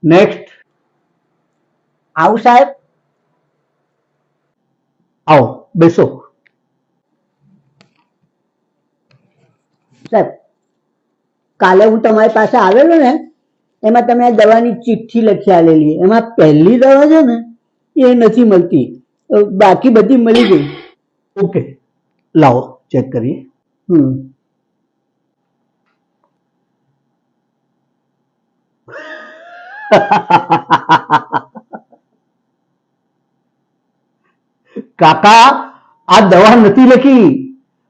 Next. આવું સાહેબ. આવો બેસો. સાહેબ, કાલે હું તમારી પાસે આવેલો ને, એમાં તમે આ દવાની ચિઠ્ઠી લખી આલેલી, એમાં પહેલી દવા છે ને એ નથી મળતી, બાકી બધી મળી ગઈ. ઓકે, લાવો ચેક કરીએ. કાકા, આ દવા નથી લખી.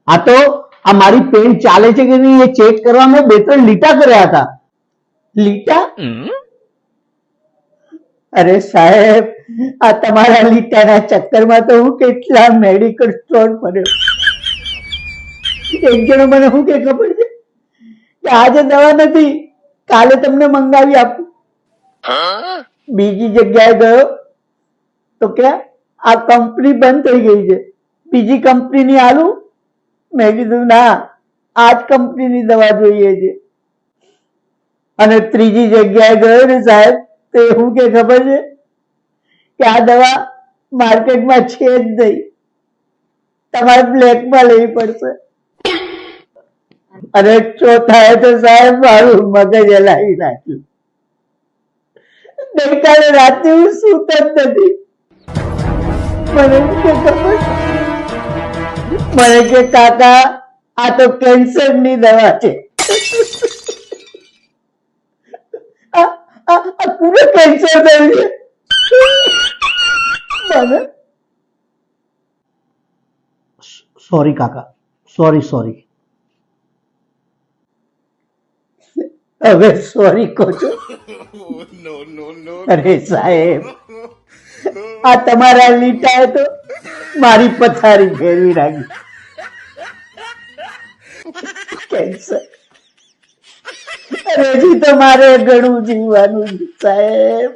આ તો આ મારી પેન ચાલે છે કે નહીં એ ચેક કરવા મેં 2-3 લીટા કર્યા હતા. લીટા? અરે સાહેબ, આ તમારા લીટાના ચક્કરમાં તો હું કેટલા મેડિકલ સ્ટોર ફર્યો. એક જણો મને શું કે ખબર છે કે આજે દવા નથી, કાલે તમને મંગાવી આપું. બીજી જગ્યાએ ગયો તો કે આ કંપની બંધ થઈ ગઈ છે, બીજી કંપનીની આલું. મેં કીધું ના, આ જ કંપનીની દવા જોઈએ છે. અને ત્રીજી જગ્યાએ ગયો ને સાહેબ, તો એવું કે ખબર છે કે આ દવા માર્કેટમાં છે જ નહીં, તમારે બ્લેકમાં લેવી પડશે. અને ચોથાએ તો સાહેબ મારું મગજ હલાવી નાખ્યું. ગઈકાલે રાતે હું સૂતો જ નથી. મને કે ખબર, મને કે કાકા આ તો કેન્સરની દવા છે. પૂરો કેન્સર થયું છે મને. સોરી કાકા, સોરી. હવે સોરી કહો છો? અરે સાહેબ, આ તમારા લીટાએ તો મારી પથારી ફેરવી નાખી. કેન્સર. અરે હજી તો મારે ઘણું જીવવાનું સાહેબ.